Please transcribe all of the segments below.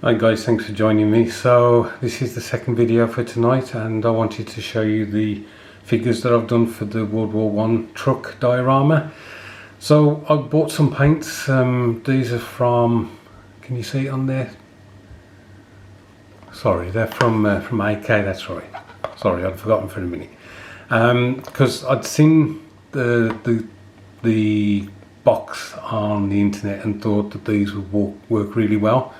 Hi guys, thanks for joining me. So this is the second video for tonight, and I wanted to show you the figures that I've done for the WW1 Truck Diorama. So I bought some paints. These are from, can you see it on there? Sorry, they're from AK, that's right. Sorry, I'd forgotten for a minute. Because I'd seen the box on the internet and thought that these would work really well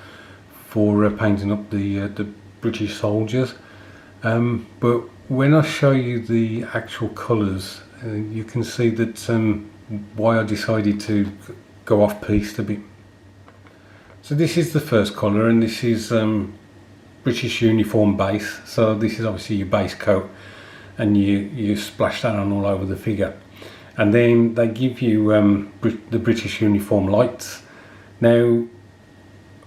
for painting up the British soldiers, but when I show you the actual colours, you can see that why I decided to go off piste a bit. So this is the first colour, and this is British uniform base. So this is obviously your base coat, and you splash that on all over the figure, and then they give you the British uniform lights. Now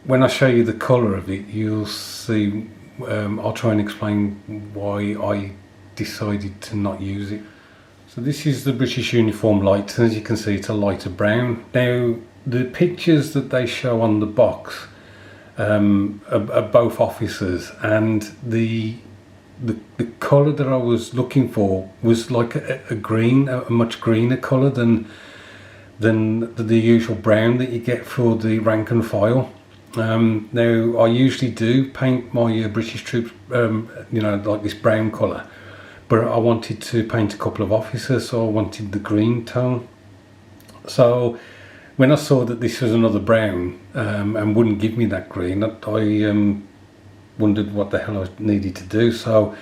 when I show you the colour of it, you'll see, I'll try and explain why I decided to not use it. So this is the British uniform light, and as you can see it's a lighter brown. Now the pictures that they show on the box are both officers, and the colour that I was looking for was like a green, a much greener colour than the usual brown that you get for the rank and file. Now I usually do paint my British troops, you know, like this brown colour, but I wanted to paint a couple of officers, so I wanted the green tone. So when I saw that this was another brown and wouldn't give me that green, I wondered what the hell I needed to do. So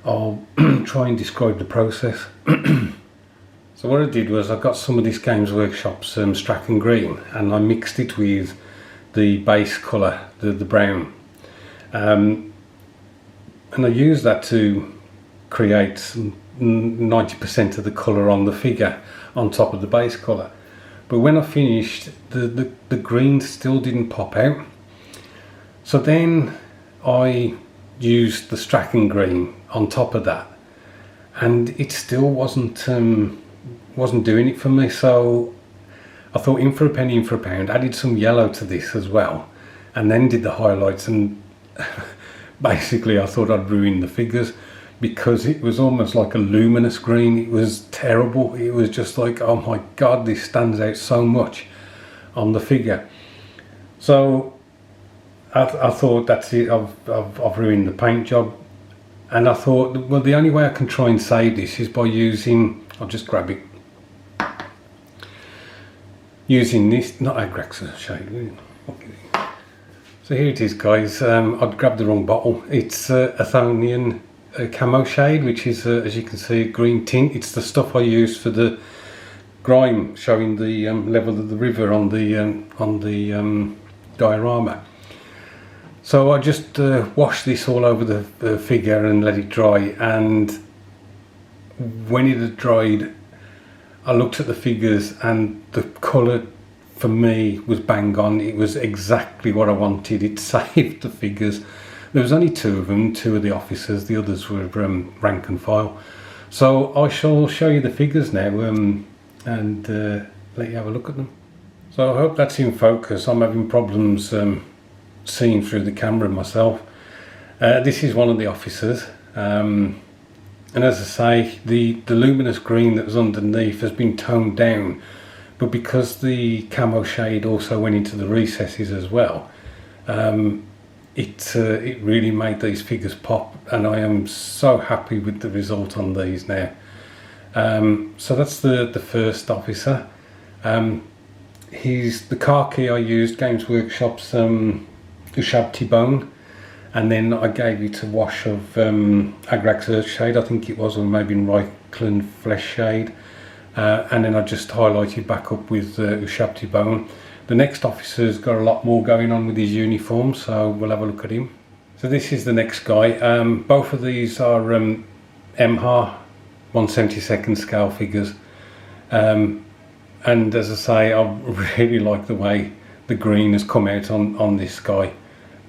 I'll try and describe the process. So what I did was I got some of this Games Workshop's Strachan green, and I mixed it with the base colour, the brown, and I used that to create 90% of the colour on the figure on top of the base colour. But when I finished, the green still didn't pop out. So then I used the Strachan green on top of that, and it still wasn't doing it for me. So I thought, in for a penny, in for a pound, added some yellow to this as well, and then did the highlights, and basically I thought I'd ruin the figures, because it was almost like a luminous green. It was terrible. It was just like, oh my god, this stands out so much on the figure. So I thought, that's it, I've ruined the paint job. And I thought, well, the only way I can try and save this is by using, I'll just grab it, using this, not Agrax shade. So here it is, guys. I'd grabbed the wrong bottle. It's Athonian camo shade, which is, as you can see, a green tint. It's the stuff I use for the grime, showing the level of the river on the diorama. So I just washed this all over the figure and let it dry, and when it had dried, I looked at the figures, and the colour for me was bang on. It was exactly what I wanted. It saved the figures. There was only two of them, two of the officers. The others were rank and file. So I shall show you the figures now and let you have a look at them. So I hope that's in focus. I'm having problems seeing through the camera myself. This is one of the officers. And as I say, the luminous green that was underneath has been toned down, but because the camo shade also went into the recesses as well, it really made these figures pop, and I am so happy with the result on these now. So that's the first officer. He's the khaki I used, Games Workshop's Ushabti Bone. And then I gave it a wash of Agrax Earth shade, I think it was, or maybe in Reichland Flesh shade. And then I just highlighted back up with Ushabti Bone. The next officer's got a lot more going on with his uniform, so we'll have a look at him. So this is the next guy. Both of these are MHA 1/72 scale figures. And as I say, I really like the way the green has come out on this guy.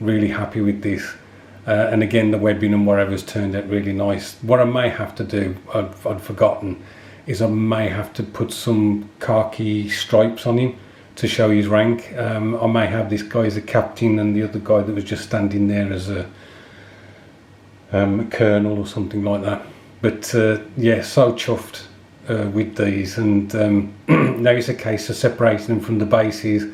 Really happy with this, and again the webbing and whatever's turned out really nice. What I may have to do, I'd forgotten, is I may have to put some khaki stripes on him to show his rank. I may have this guy as a captain and the other guy that was just standing there as a colonel or something like that. But yeah, so chuffed with these, and now it's a case of separating them from the bases,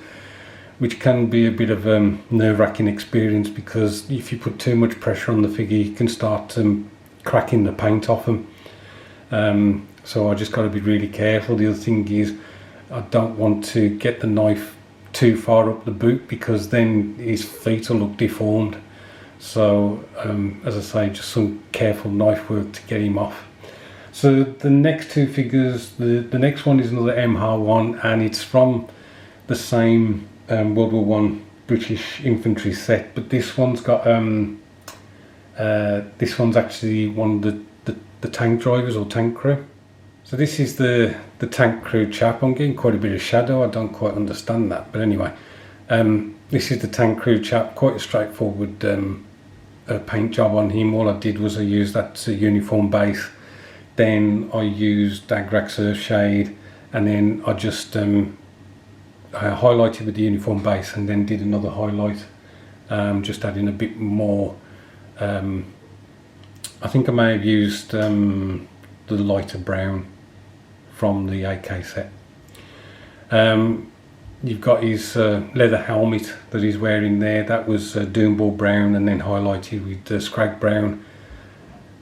which can be a bit of a nerve-wracking experience, because if you put too much pressure on the figure, you can start cracking the paint off them. So I just got to be really careful. The other thing is, I don't want to get the knife too far up the boot, because then his feet will look deformed. So as I say, just some careful knife work to get him off. So the next two figures, the next one is another MH1, and it's from the same World War One British infantry set, but this one's got this one's actually one of the tank drivers or tank crew. So this is the tank crew chap. I'm getting quite a bit of shadow, I don't quite understand that, but anyway, this is the tank crew chap. Quite a straightforward paint job on him. All I did was I used that uniform base, then I used Agrax Earthshade, and then I just I highlighted with the uniform base and then did another highlight, just adding a bit more. I think I may have used the lighter brown from the AK set. You've got his leather helmet that he's wearing there. That was Doomball brown and then highlighted with Scrag brown.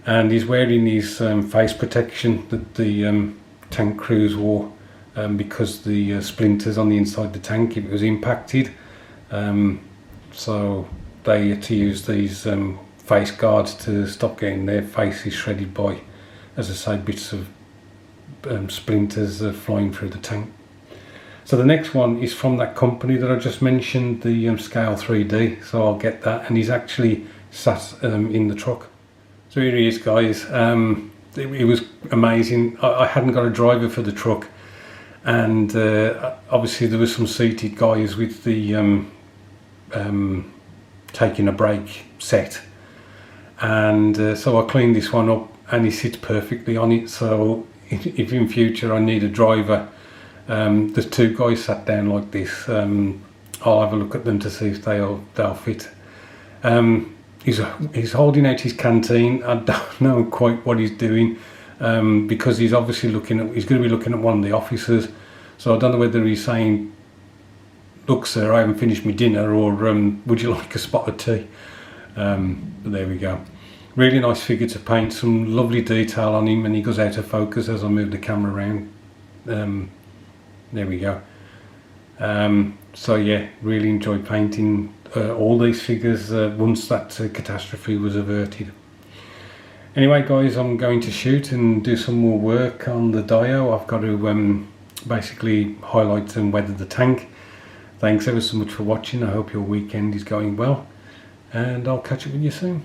And he's wearing his face protection that the tank crews wore, because the splinters on the inside the tank, if it was impacted, so they had to use these face guards to stop getting their faces shredded by, as I say, bits of splinters flying through the tank. So the next one is from that company that I just mentioned, the Scale 3D, so I'll get that, and he's actually sat in the truck. So here he is, guys. It was amazing. I hadn't got a driver for the truck, and obviously there was some seated guys with the taking a break set, and so I cleaned this one up and he sits perfectly on it. So if in future I need a driver, there's two guys sat down like this, I'll have a look at them to see if they'll fit. He's holding out his canteen. I don't know quite what he's doing, because he's obviously he's going to be looking at one of the officers. So I don't know whether he's saying, "Look, sir, I haven't finished my dinner," or "Would you like a spot of tea?" But there we go. Really nice figure to paint. Some lovely detail on him, and he goes out of focus as I move the camera around. There we go. So yeah, really enjoyed painting all these figures once that catastrophe was averted. Anyway, guys, I'm going to shoot and do some more work on the Dio. I've got to basically highlight and weather the tank. Thanks ever so much for watching. I hope your weekend is going well, and I'll catch up with you soon.